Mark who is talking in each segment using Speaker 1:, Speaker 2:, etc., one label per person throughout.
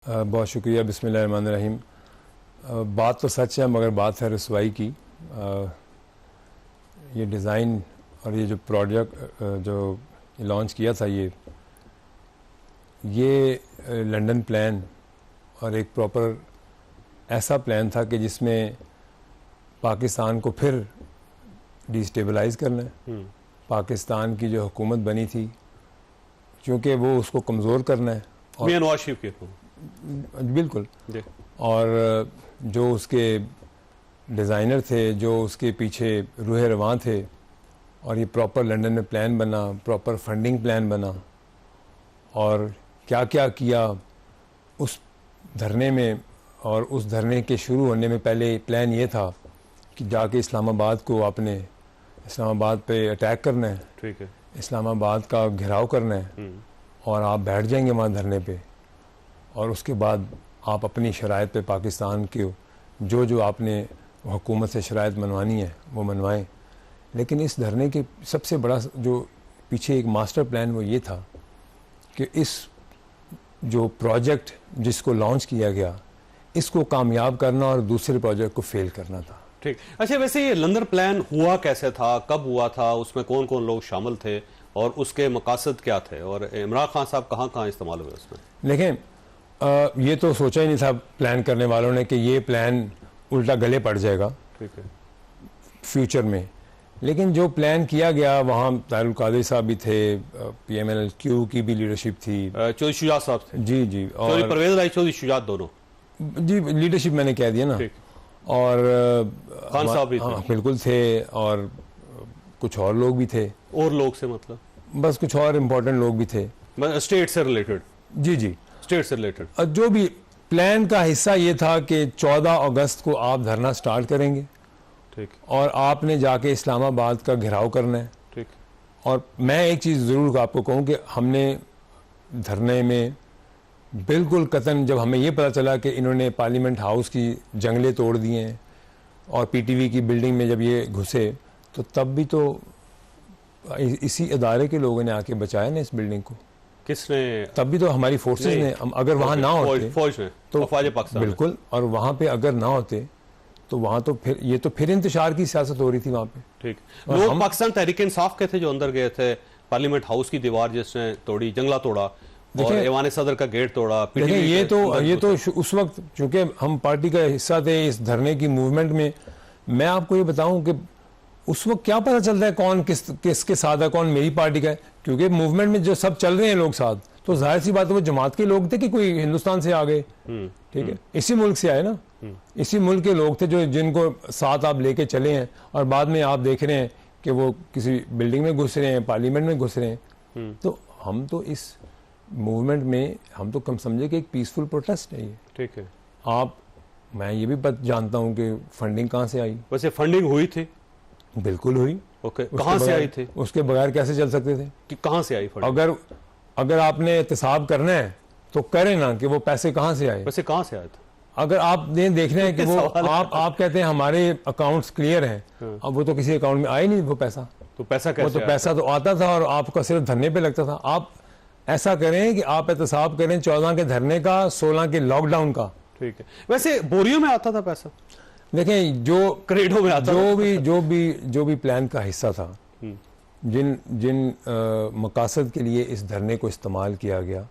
Speaker 1: बहुत शुक्रिया। बिस्मिल्लाहिर्रहमानिर्रहीम। बात तो सच है मगर बात है रसवाई की। ये डिज़ाइन और ये जो प्रोजेक्ट जो लॉन्च किया था ये लंदन प्लान और एक प्रॉपर ऐसा प्लान था कि जिसमें पाकिस्तान को फिर डिस्टेबलाइज़ करना है। पाकिस्तान की जो हुकूमत बनी थी क्योंकि वो उसको कमज़ोर करना है और
Speaker 2: नवाज शरीफ के
Speaker 1: बिल्कुल। और जो उसके डिज़ाइनर थे, जो उसके पीछे रूह रवां थे, और ये प्रॉपर लंदन में प्लान बना, प्रॉपर फंडिंग प्लान बना, और क्या क्या किया उस धरने में। और उस धरने के शुरू होने में पहले प्लान ये था कि जाके इस्लामाबाद को आपने इस्लामाबाद पे अटैक करना है,
Speaker 2: ठीक है,
Speaker 1: इस्लामाबाद का घेराव करना है और आप बैठ जाएंगे वहाँ धरने पे, और उसके बाद आप अपनी शराइत पे पाकिस्तान के जो आपने हुकूमत से शराइत मनवानी है वो मनवाएं। लेकिन इस धरने के सबसे बड़ा जो पीछे एक मास्टर प्लान वो ये था कि इस जो प्रोजेक्ट जिसको लॉन्च किया गया इसको कामयाब करना और दूसरे प्रोजेक्ट को फेल करना था।
Speaker 2: ठीक। अच्छा, वैसे ये लंदन प्लान हुआ कैसे था, कब हुआ था, उसमें कौन कौन लोग शामिल थे और उसके मकासद क्या थे, और इमरान खान साहब कहाँ कहाँ इस्तेमाल हुए उसमें?
Speaker 1: देखें, ये तो सोचा ही नहीं था प्लान करने वालों ने कि ये प्लान उल्टा गले पड़ जाएगा, ठीक है, फ्यूचर में। लेकिन जो प्लान किया गया वहाँ तारुल कादिर साहब भी थे, PMLQ की भी लीडरशिप थी,
Speaker 2: चौधरी शुजात साहब थे,
Speaker 1: जी, और
Speaker 2: परवेज राय चौधरी शुजात दोनों,
Speaker 1: जी लीडरशिप मैंने कह दिया ना, और
Speaker 2: खान साहब भी थे,
Speaker 1: बिल्कुल थे, और कुछ और लोग भी थे।
Speaker 2: और लोग से मतलब
Speaker 1: बस कुछ और इम्पोर्टेंट लोग भी थे
Speaker 2: स्टेट से रिलेटेड।
Speaker 1: जी
Speaker 2: स्टेट से रिलेटेड।
Speaker 1: जो भी प्लान का हिस्सा ये था कि 14 अगस्त को आप धरना स्टार्ट करेंगे,
Speaker 2: ठीक,
Speaker 1: और आपने जाके इस्लामाबाद का घेराव करना है,
Speaker 2: ठीक।
Speaker 1: और मैं एक चीज़ ज़रूर आपको कहूँ कि हमने धरने में बिल्कुल कतन, जब हमें ये पता चला कि इन्होंने पार्लियामेंट हाउस की जंगले तोड़ दिए हैं और PTV की बिल्डिंग में जब ये घुसे, तो तब भी तो इसी इदारे के लोगों ने आके बचाया ना इस बिल्डिंग को।
Speaker 2: किसने?
Speaker 1: तब भी तो हमारी फोर्सेस ने। अगर वहाँ ना होते
Speaker 2: फौज ने
Speaker 1: तो
Speaker 2: पाकिस्तान
Speaker 1: बिल्कुल, और वहाँ पे अगर ना होते तो वहाँ तो फिर ये तो फिर इंतशार की सियासत हो रही थी वहाँ पे।
Speaker 2: ठीक। लोग पाकिस्तान तहरीक इंसाफ के थे जो अंदर गए थे, पार्लियामेंट हाउस की दीवार जिसने तोड़ी, जंगला तोड़ा, और ऐवान सदर का गेट तोड़ा।
Speaker 1: ये तो उस वक्त चूंकि हम पार्टी का हिस्सा थे इस धरने की मूवमेंट में, मैं आपको ये बताऊं कि उस वक्त क्या पता चलता है कौन किसके साथ है, कौन मेरी पार्टी का है, क्योंकि मूवमेंट में जो सब चल रहे हैं लोग साथ, तो जाहिर सी बात है वो जमात के लोग थे कि कोई हिंदुस्तान से आ गए, ठीक है, इसी मुल्क से आए ना, इसी मुल्क के लोग थे जो जिनको साथ आप लेके चले हैं, और बाद में आप देख रहे हैं कि वो किसी बिल्डिंग में घुस रहे हैं, पार्लियामेंट में घुस रहे हैं। तो हम तो इस मूवमेंट में हम तो कम समझे कि एक पीसफुल प्रोटेस्ट है ये, ठीक है। मैं ये भी जानता हूँ कि फंडिंग कहाँ से आई।
Speaker 2: वैसे फंडिंग हुई थी?
Speaker 1: बिल्कुल हुई।
Speaker 2: ओके, कहाँ से आई थी?
Speaker 1: उसके बगैर कैसे चल सकते थे?
Speaker 2: कि कहाँ से आई फंडिंग?
Speaker 1: अगर आपने एहतसाब करना है तो करें ना कि वो पैसे कहाँ से आए।
Speaker 2: वैसे कहाँ से आए थे?
Speaker 1: अगर आप देखना है कि वो आप कहते हैं हमारे अकाउंट्स क्लियर हैं, अब वो तो किसी अकाउंट में आए नहीं वो पैसा।
Speaker 2: तो पैसा कैसे?
Speaker 1: वो तो पैसा तो आता था और आपका सिर्फ धरने पे लगता था। आप ऐसा करें कि आप एहतसाब करें 14 के धरने का, 16 के लॉकडाउन का,
Speaker 2: ठीक है। वैसे बोरियों में आता था पैसा?
Speaker 1: देखें, जो
Speaker 2: क्रेडो में आता
Speaker 1: जो भी प्लान का हिस्सा था, जिन मकासद के लिए इस धरने को इस्तेमाल किया गया,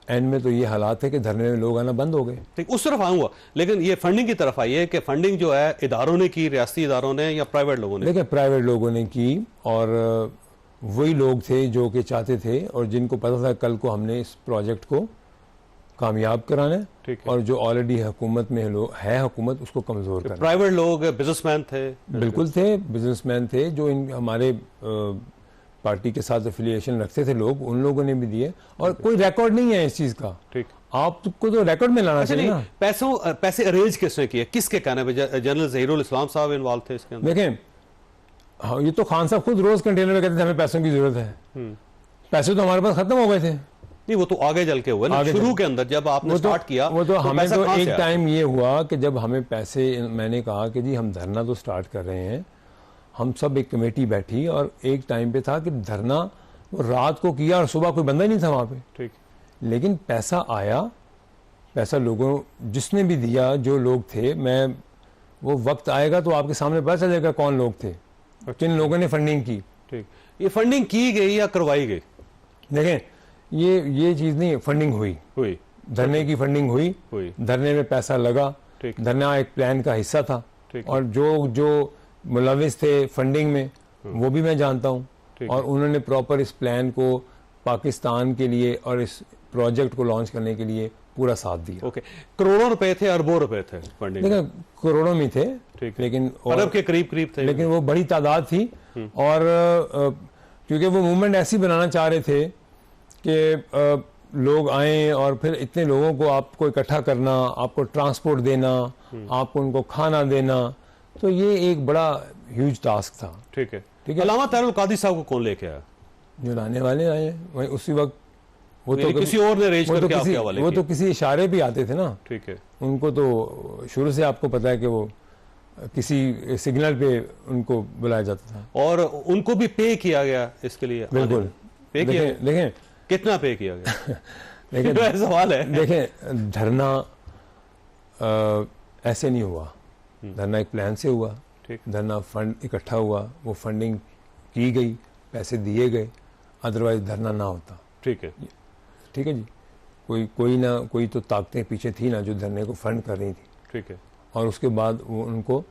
Speaker 1: एंड में तो ये हालात है कि धरने में लोग आना बंद हो गए।
Speaker 2: ठीक, उस तरफ आऊंगा, लेकिन ये फंडिंग की तरफ आई है कि फंडिंग जो है इदारों ने की, रियासती इदारों ने या प्राइवेट लोगों ने?
Speaker 1: देखिए, प्राइवेट लोगों ने की, और वही लोग थे जो कि चाहते थे और जिनको पता था कल को हमने इस प्रोजेक्ट को कामयाब कराना है, और जो ऑलरेडी हुकूमत में है हुकूमत उसको कमजोर करना।
Speaker 2: प्राइवेट लोग, बिजनेसमैन थे? बिल्कुल
Speaker 1: थे, बिजनेसमैन थे जो हमारे पार्टी के साथ एफिलिएशन रखते थे लोग, उन लोगों ने भी दिए, और कोई रिकॉर्ड नहीं है इस चीज का। ठीक, आपको तो रिकॉर्ड में लाना चाहिए ना।
Speaker 2: पैसे अरेंज किसने किए, किसके कहने पे? जनरल ज़हीरुल इस्लाम साहब इन्वॉल्व थे इसके अंदर?
Speaker 1: देखें, हाँ, ये तो खान साहब खुद रोज कंटेनर में कहते थे हमें पैसों की जरूरत है। पैसे तो हमारे पास खत्म हो गए थे।
Speaker 2: नहीं, वो तो आगे चल के हुआ ना, शुरू के अंदर जब आपने स्टार्ट किया
Speaker 1: वो तो हमें तो एक टाइम ये हुआ कि जब हमें पैसे, मैंने कहा कि जी हम धरना तो स्टार्ट कर रहे हैं, हम सब एक कमेटी बैठी, और एक टाइम पे था कि धरना वो रात को किया और सुबह कोई बंदा ही नहीं था वहाँ पे, ठीक, लेकिन पैसा आया पैसा लोगों जिसने भी दिया, जो लोग थे, मैं वो वक्त आएगा तो आपके सामने पता चलेगा कौन लोग थे, किन लोगों ने फंडिंग की।
Speaker 2: ठीक, ये फंडिंग की गई या करवाई गई?
Speaker 1: देखें, ये चीज़ नहीं, फंडिंग हुई, धरने की फंडिंग हुई, धरने में पैसा लगा, धरना एक प्लान का हिस्सा था, और जो मुलविस थे फंडिंग में वो भी मैं जानता हूँ, और उन्होंने प्रॉपर इस प्लान को पाकिस्तान के लिए और इस प्रोजेक्ट को लॉन्च करने के लिए पूरा साथ दिया।
Speaker 2: ओके, करोड़ों रुपए थे, अरबों रुपए थे फंडिंग?
Speaker 1: देखिए, करोड़ों में थे, लेकिन
Speaker 2: अरब के करीब थे,
Speaker 1: लेकिन वो बड़ी तादाद थी। और क्योंकि वो मूवमेंट ऐसी बनाना चाह रहे थे कि लोग आए और फिर इतने लोगों को आपको इकट्ठा करना, आपको ट्रांसपोर्ट देना, आपको उनको खाना देना, तो ये एक बड़ा ह्यूज टास्क था।
Speaker 2: ठीक है। अल्लामा ताहिरुल कादी साहब को कौन लेके आया?
Speaker 1: जो लाने वाले आए वही उसी वक्त, वो तो
Speaker 2: किसी और ने अरेंज करके आपके हवाले किया?
Speaker 1: वो तो किसी इशारे भी आते थे ना।
Speaker 2: ठीक है।
Speaker 1: उनको तो शुरू से आपको पता है कि वो किसी सिग्नल पे उनको बुलाया जाता था,
Speaker 2: और उनको भी पे किया गया इसके लिए?
Speaker 1: बिल्कुल
Speaker 2: पे किया।
Speaker 1: देखें
Speaker 2: कितना पे किया गया?
Speaker 1: देखें
Speaker 2: सवाल है।
Speaker 1: देखें, धरना ऐसे नहीं हुआ, धरना एक प्लान से हुआ, धरना फंड इकट्ठा हुआ, वो फंडिंग की गई, पैसे दिए गए, अदरवाइज धरना ना होता।
Speaker 2: ठीक है,
Speaker 1: ठीक है जी। कोई तो ताकतें पीछे थी ना जो धरने को फंड कर रही थी।
Speaker 2: ठीक है।
Speaker 1: और उसके बाद वो उनको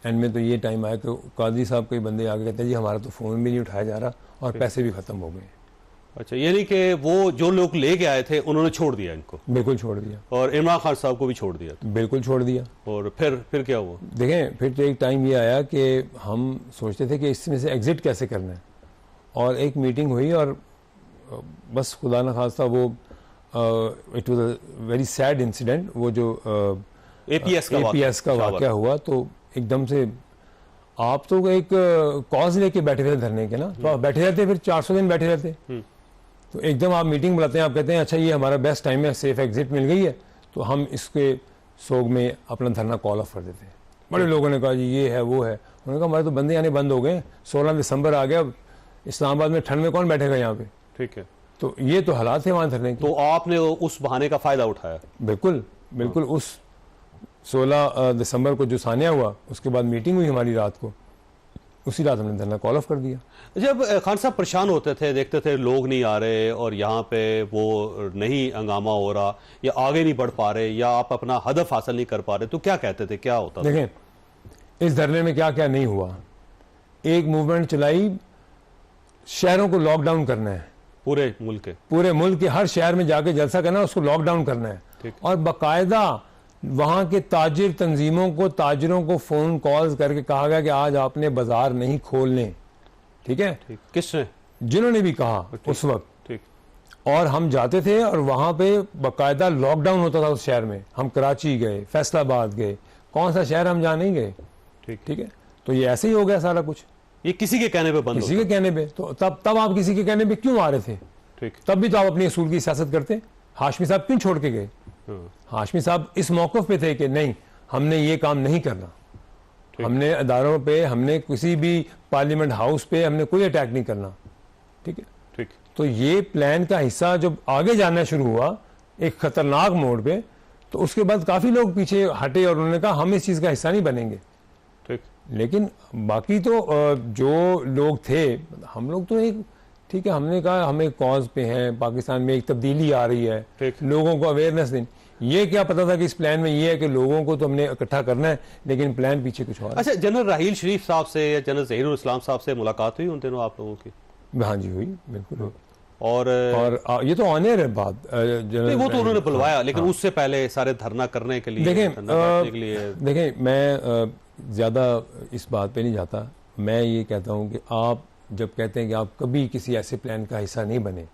Speaker 1: एंड में तो ये टाइम आया कि काजी साहब कई बंदे आगे कहते हैं जी हमारा तो फ़ोन भी नहीं उठाया जा रहा और पैसे भी ख़त्म हो गए।
Speaker 2: अच्छा, यानी कि वो जो लोग लेके आए थे उन्होंने छोड़ दिया इनको?
Speaker 1: बिल्कुल छोड़ दिया।
Speaker 2: और इमरान खान साहब को भी छोड़ दिया?
Speaker 1: बिल्कुल छोड़ दिया।
Speaker 2: और फिर क्या हुआ? देखें,
Speaker 1: फिर तो एक टाइम ये आया कि हम सोचते थे कि इसमें से एग्जिट कैसे करना है, और एक मीटिंग हुई और बस खुदा न खास्ता वो it was a very sad incident, वो जो
Speaker 2: एपीएस का
Speaker 1: वाकया हुआ, तो एकदम से आप तो एक कॉज लेके बैठे रहते धरने के ना, तो आप बैठे रहते, फिर 400 दिन बैठे रहते, तो एकदम आप मीटिंग बुलाते हैं, आप कहते हैं अच्छा ये हमारा बेस्ट टाइम है, सेफ एग्जिट मिल गई है, तो हम इसके सोग में अपना धरना कॉल ऑफ कर देते हैं। बड़े लोगों ने कहा जी ये है वो है, उन्होंने कहा हमारे तो बंदे आने बंद हो गए, 16 दिसंबर आ गया, इस्लामाबाद में ठंड में कौन बैठेगा यहाँ पे।
Speaker 2: ठीक है।
Speaker 1: तो ये तो हालात है वहाँ धरने के।
Speaker 2: तो आपने उस बहाने का फायदा उठाया?
Speaker 1: बिल्कुल बिल्कुल। उस 16 दिसंबर को जो सानिया हुआ, उसके बाद मीटिंग हुई हमारी रात को, उसी रात हमने धरना कॉल ऑफ कर दिया।
Speaker 2: जब खान साहब परेशान होते थे, देखते थे लोग नहीं आ रहे और यहाँ पे वो नहीं हंगामा हो रहा, या आगे नहीं बढ़ पा रहे, या आप अपना हदफ हासिल नहीं कर पा रहे, तो क्या कहते थे, क्या होता था?
Speaker 1: देखें, इस धरने में क्या क्या नहीं हुआ। एक मूवमेंट चलाई, शहरों को लॉकडाउन करना है,
Speaker 2: पूरे मुल्क के
Speaker 1: हर शहर में जाके जलसा करना है, उसको लॉकडाउन करना है, और बाकायदा वहां के ताजिर तंजीमों को, ताजिरों को फोन कॉल्स करके कहा गया कि आज आपने बाजार नहीं खोलने। ठीक है।
Speaker 2: किसने?
Speaker 1: जिन्होंने भी कहा उस वक्त।
Speaker 2: ठीक।
Speaker 1: और हम जाते थे और वहां पे बाकायदा लॉकडाउन होता था उस शहर में। हम कराची गए, फैसलाबाद गए, कौन सा शहर हम जा नहीं गए। ठीक है। तो ये ऐसे ही हो गया सारा कुछ,
Speaker 2: ये किसी के कहने पे बंद,
Speaker 1: किसी के कहने पे। तो तब आप किसी के कहने पे क्यों आ रहे थे?
Speaker 2: ठीक।
Speaker 1: तब भी तो आप अपनी असूल की सियासत करते। हाशमी साहब क्यों छोड़ के गए? हाशमी साहब इस मौकफ पे थे कि नहीं, हमने ये काम नहीं करना, हमने अदारों पे, हमने किसी भी पार्लियामेंट हाउस पे हमने कोई अटैक नहीं करना। ठीक है।
Speaker 2: ठीक।
Speaker 1: तो ये प्लान का हिस्सा जब आगे जाना शुरू हुआ एक खतरनाक मोड़ पे, तो उसके बाद काफी लोग पीछे हटे और उन्होंने कहा हम इस चीज का हिस्सा नहीं बनेंगे।
Speaker 2: ठीक।
Speaker 1: लेकिन बाकी तो जो लोग थे, हम लोग तो एक, ठीक है, हमने कहा हम एक कॉज पे हैं, पाकिस्तान में एक तब्दीली आ रही है, लोगों को अवेयरनेस देनी। ये क्या पता था कि इस प्लान में ये है कि लोगों को तो हमने इकट्ठा करना है, लेकिन प्लान पीछे कुछ और।
Speaker 2: अच्छा, जनरल राहील शरीफ साहब से या जनरल ज़हीरुल इस्लाम साहब से मुलाकात हुई उन दिनों आप लोगों की?
Speaker 1: हाँ जी, हुई, बिल्कुल।
Speaker 2: और
Speaker 1: ये तो ऑनर है बात,
Speaker 2: वो तो उन्होंने बुलवाया, लेकिन उससे पहले सारे धरना करने के लिए,
Speaker 1: देखें, मैं ज्यादा इस बात पे नहीं जाता। मैं ये कहता हूँ कि आप जब कहते हैं कि आप कभी किसी ऐसे प्लान का हिस्सा नहीं बने,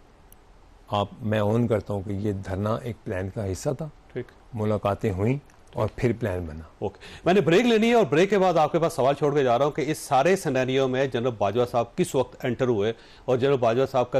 Speaker 1: मैं ऑन करता हूँ कि ये धरना एक प्लान का हिस्सा था।
Speaker 2: ठीक।
Speaker 1: मुलाकातें हुई और फिर प्लान बना।
Speaker 2: ओके, मैंने ब्रेक लेनी है और ब्रेक के बाद आपके पास सवाल छोड़ के जा रहा हूँ कि इस सारे सिनेरियो में जनरल बाजवा साहब किस वक्त एंटर हुए और जनरल बाजवा साहब का